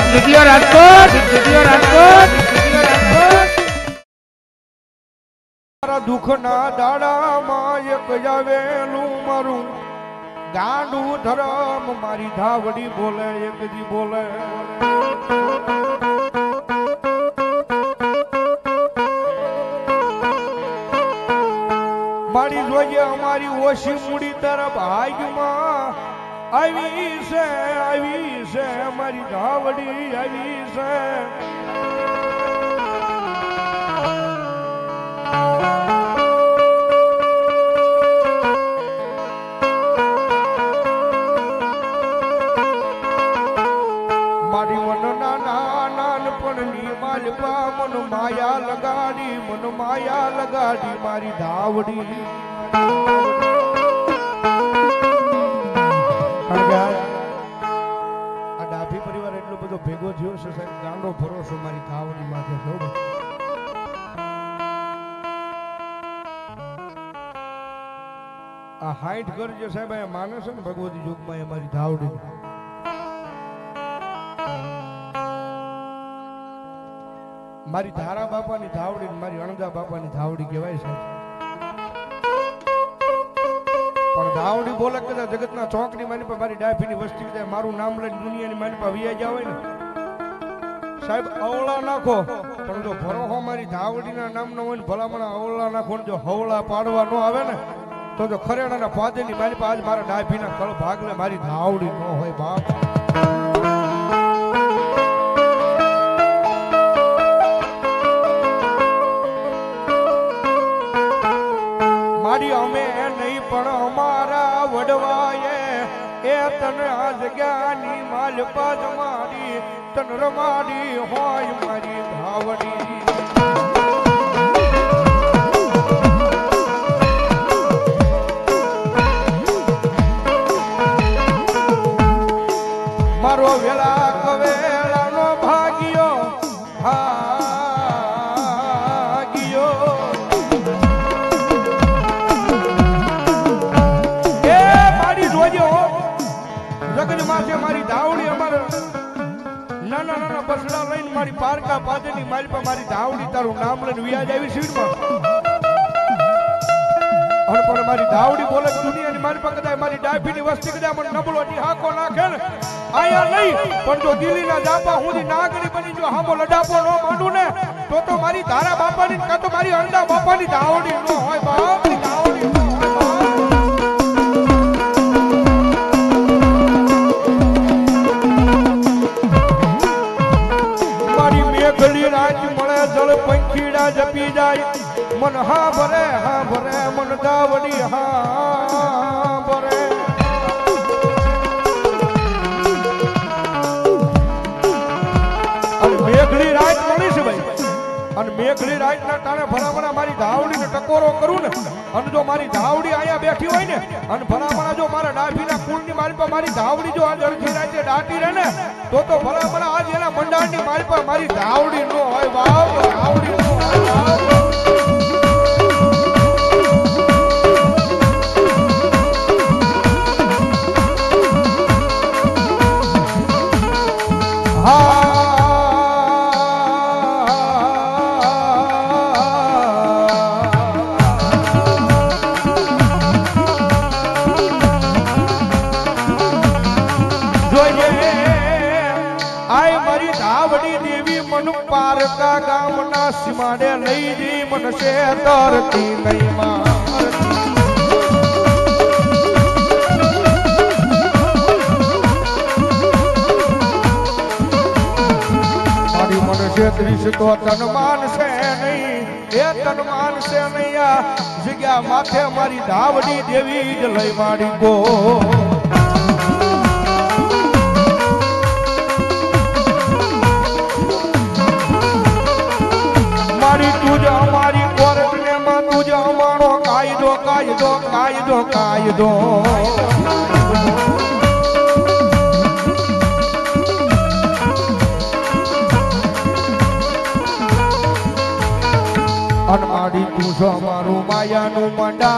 जितियो राजकोट जितियो राजकोट जितियो राजकोट मारा दुख ना दाड़ा मां एक जावेलू मारू गांडू धरम मारी धावड़ी बोले एक दी बोले मारी जोजे हमारी ओशी मुड़ी तरफ आग मां आई से हमारी धावड़ी आई से मारी मन नानपणनी मालपा मन माया लगाड़ी मारी धावड़ी डाभी परिवार એટલો બધો ભેગો થયો છે સાહેબ ગાંડો ભરોસો મારી ધાવડી માથે થયો આ હાઈટ ઘર જે સાહેબ આ માને છે ને ભગવતી યુગમાં અમારી ધાવડી મારી ધારા બાપાની ધાવડી મારી અણદા બાપાની ધાવડી કહેવાય છે પણ ધાવડી બોલે કે જગતના ચોકની માની પર મારી ડાફીની વસ્તી કે મારું નામ લઈને દુનિયાની માની પર વિયા જાવ ને સાહેબ અવળા નાખો પણ જો ભરોહો મારી ધાવડીના નામનો હોય ને ભલામણા અવળા નાખો ને જો હવળા પાડવા ન આવે ને તો ખરેડાના પાદેની મારી પર આજ મારા ડાફીના કળ ભાગલે મારી ધાવડી ન હોય બાપ મારી અમે નહીં પણ અમારા વડવાએ એ તન આ જગ્યાની માલપાદ મારી તન રમાડી હોય મારી ધાવડી મારો વેલા કવેલાનો ભાગ્યો મારી ધાવડી અમારે નાના નાના બસડા લઈને મારી પારકા પાદેની મારી પર મારી ધાવડી તારું નામ લઈને વ્યાજ આવી સીડમાં અને પણ મારી ધાવડી બોલે દુનિયાની મારી પર કદાચ મારી ડાફીની વસ્તી કદાચ મને નબળો હાકો નાખે ને આયા નહીં પણ જો દિલ્હીના જાપા હું નાગરી બની જો હામો લડાપો ન માંડું ને તો મારી ધારા બાપાની કાં તો મારી અંડા બાપાની ધાવડી ન હોય બાપ ધાવડી મેઘલી રાજ મળે જળ પંખીડા જપી જાય મન હા ભરે મન ધાવડી હા ભરે અને મેઘલી રાજ મળી છે ભાઈ અને મેઘલી રાજ ના ટાણે ભલામણા મારી ધાવડી ને ટકોરો કરું ને અને જો મારી ધાવડી અહીંયા બેઠી હોય ને અને ભલામણા જો મારા ડાભીના કુળની મારી પર મારી ધાવડી જો આ જળખી રાજે દાટી રહે ને તો ભલામણા આજ એના મંડાણની મારી પર મારી ધાવડી નો હોય બાપ ધાવડી નો હોય પારકા ગામના સીમાડે લઈ જી મનસે તરતી નહીં મારી મનસે ત્રીસ તો તન માનશે નહીં એ તન માનશે નહીં આ જગ્યા માથે મારી ધાવડી દેવી જ લઈ માડી ગો तुझा हमारी कोर्ट ने मां तुझा हमारो कायदो कायदो कायदो कायदो अनमाड़ी तुझो हमारो माया नु मंडा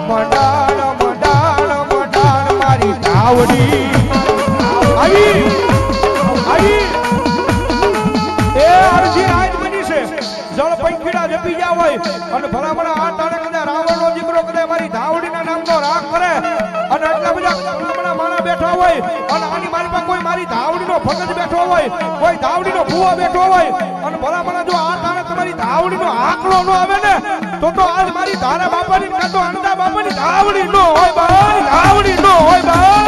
मंडाण मंडाण मंडाण मारी ધાવડી આવી આવી એ અરજી આજ બની છે જળ પંખીડા જપી ગયા હોય અને ભલામણા આ તાણે કદાચ રાવણનો દીકરો કદાચ મારી ધાવડીના નામનો રાગ કરે અને એટલા બધા ભલામણા માણા બેઠા હોય અને આની મારી પાસે કોઈ મારી ધાવડીનો ભગત બેઠો હોય કોઈ ધાવડીનો ભૂવો બેઠો હોય અને ભલામણા જો આ તાણે તમારી ધાવડીનો આંકડો ન આવે ને તો આજ મારી ધારા બાપાની કાં તો અણદા બાપાની ધાવડી ન હોય ભાઈ ધાવડી ન હોય ભાઈ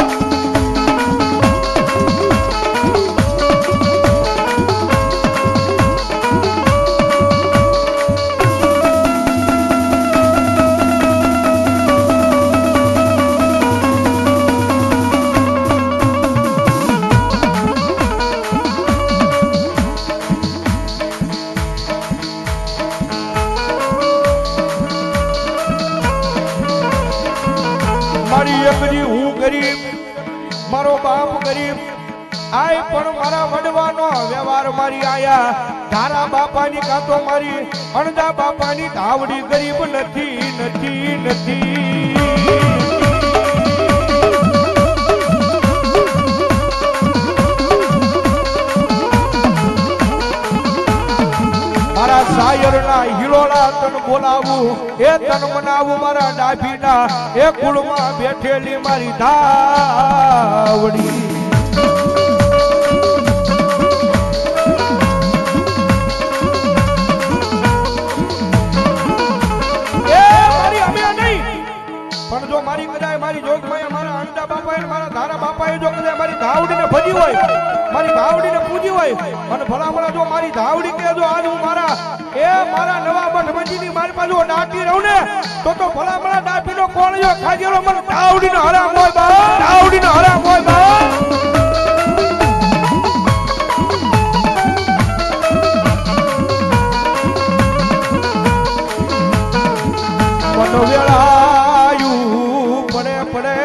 મારો બાપ ગરીબ આય પણ મારા વડવાનો વ્યવહાર મારી આયા ધારા બાપાની કાતો મારી અણદા બાપાની ધાવડી ગરીબ નથી નથી નથી મારા શાયરના હિલોળા તન બોલાવું એ તન મનાવું મારા ડાભીના એ કુળમાં બેઠેલી મારી ધાવડી પણ જો મારી કદાચ મારી જોગમાં મારા અણદા બાપાએ મારા ધારા બાપાએ જો કદાચ મારી ધાવડીને ભજી હોય મારી ધાવડીને પૂજી હોય અને ભલામણા જો મારી ધાવડી કે જો આજ હું મારા નવા મઠ મંજીની મારી પાસે ડાટી રહું ને તો ભલામણા ડાટીનો કોણ જો ખાજેલો મને ધાવડીનો હરામ હોય બા ધાવડીનો હરામ હોય બા મનો વેળાયું પડે પડે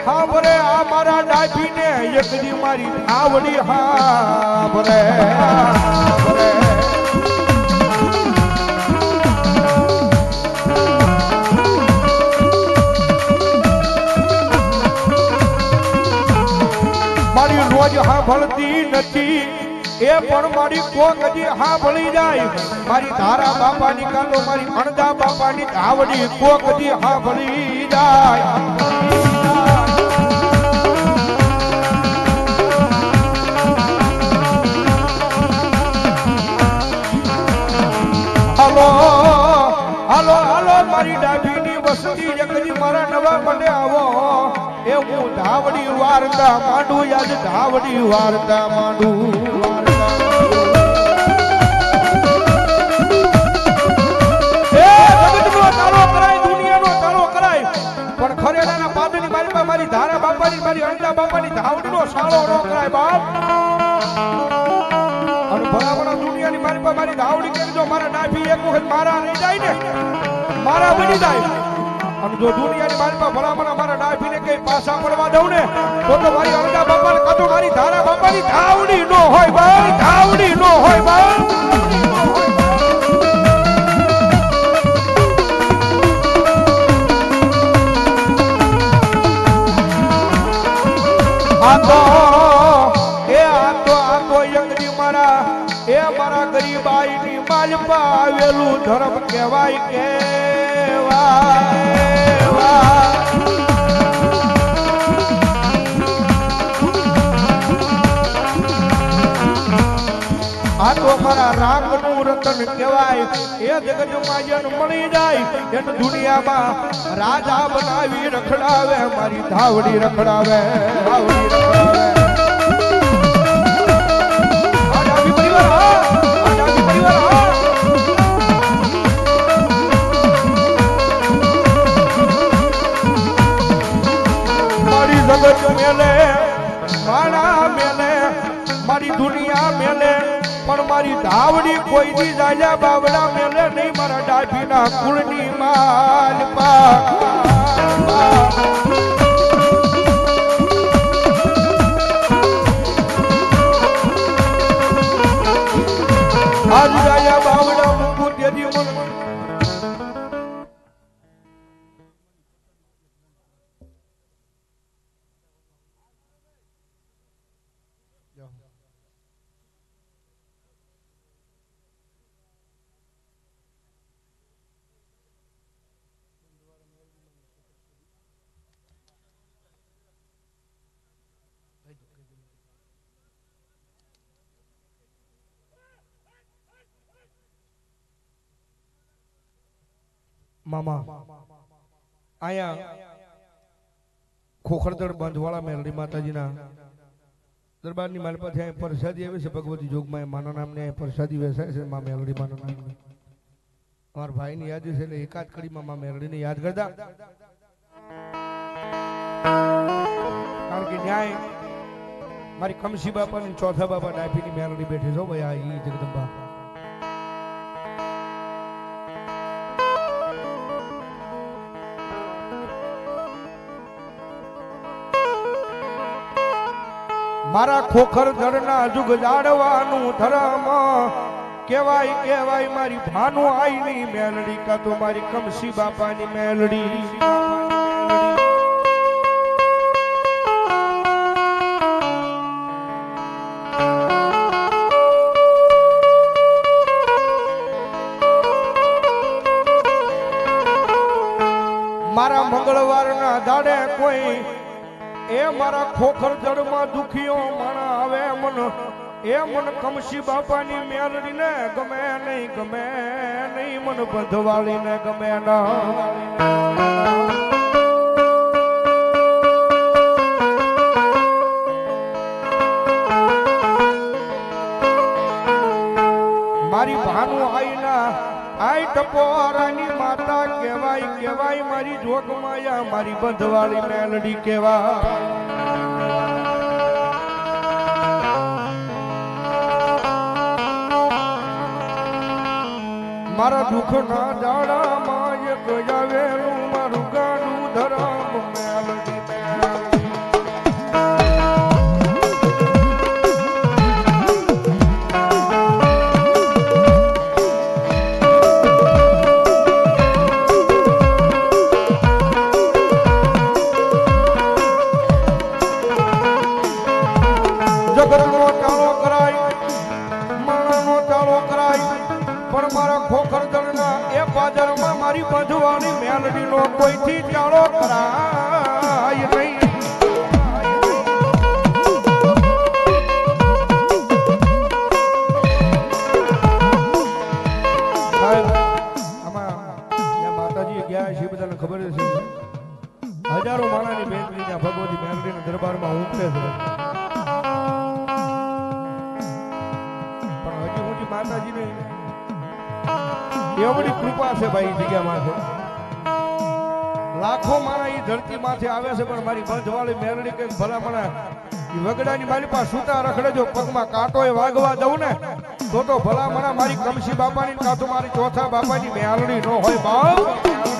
હા બરે આ મારા ડાભીને એકદી મારી ધાવડી હા બરે મારી રોજ હા ભળતી નથી એ પણ મારી કોક હજી હા ભળી જાય મારી ધારા બાપાની કાલો મારી અણદા બાપાની ધાવડી કોક હજી હા ભળી જાય હાલો હાલો હાલો મારી ડાભીની વસતી જગતી મારા નવા મને આવો એ હું ધાવડી વાર્તા માંડું યાદ ધાવડી વાર્તા માંડું ખરેડાના પાદની મારી મારી ધારા બાપાની મારી અણદા બાપાની ધાવડીનો સાળો ન કરાય બાપ અને ભલામણા દુનિયાની મારી પાસે મારી ધાવડી કે જો મારા ડાભી એક વખત મારા રહી જાય ને મારા બની જાય અને જો દુનિયાની મારી પાસે ભલામણા મારા ડાભીને કઈ પાછા પડવા દઉં ને તો મારી અણદા બાપાને કાં તો મારી ધારા બાપાની ધાવડી ન હોય ભાઈ ધાવડી ન હોય ભાઈ મારા ગરીબાઈની માલપા આવેલું ધર્મ કહેવાય કેવાય આ તો મારા રામનું રતન કહેવાય એ જગતમાં જેને મળી જાય એને દુનિયામાં રાજા બનાવી રખડાવે મારી ધાવડી રખડાવે મારી જગત મેલે મારા મેલે મારી દુનિયા મેલે પણ મારી ધાવડી કોઈ દી જાજા બાવડા મેલે નહીં મારા ડાભીના કુળની માલપા આજ રાજા બાવડા મુકુટ યદી મન મામા આયા ખોખરદળ બાંધવાળા મેલડી માતાજીના દરબારની માલપાથી અહીં પ્રસાદી આવે છે ભગવતી જોગમાં માના નામને અહીં પ્રસાદી વેચાય છે મા મેલડી માના નામની અમારા ભાઈની યાદ છે એટલે એકાદ કડીમાં મા મેલડીને યાદ કરતા કારણ કે ન્યાય મારી કમસી બાપાની ચોથા બાપા ડાયફીની મેલડી બેઠી છો ભાઈ આ ઈ જગદંબા મારા ખોખર ધરના જુગ જાડવાનું ધરમ કેવાય કેવાય મારી ભાનુ આઈની મેલડી કા તો મારી કમસી બાપાની મેલડી મારા મંગળવારના દાડે કોઈ એ મારા ખોખર જડમાં દુખીઓ માણા આવે મન એ મન કમસી બાપાની મેલડી ને ગમે નહીં મન બંધવાળી ને ગમે ના મારી ભાનુ આઈના આઈ ટપોરાની માતા કેવાય મારી જોગમાયા મારી બંધવાળી મેલડી કેવાય મારા દુઃખ ના દાડામાં એક જાવેલું મારું ગાડું ધરમ મેલડી જગતનો ચાલો કરાય માણાનો ચાલો કરાય પણ મારા ખોખર દળના એ પાદરમાં મારી બંધવાળી મેલડીનો કોઈથી ચાલો કરાય નહીં માતાજી ગયા છે બધાને ખબર છે હજારો માણાની બેનની ભગવતી મેલડીના દરબારમાં ઉતરે છે માતાજીને એવડી કૃપા છે ભાઈ જગ્યામાં છે લાખો માણા ઈ ધરતી માંથી આવે છે પણ મારી બંધવાળી મેલડી કે ભલામણા ઈ વગડાની મારી પાસે સૂતા રખડે જો પગમાં કાંટો એ વાગવા દઉં ને તો ભલામણા મારી કમસી બાપાની કાં તો મારી ચોથા બાપાની મેલડી નો હોય બાપ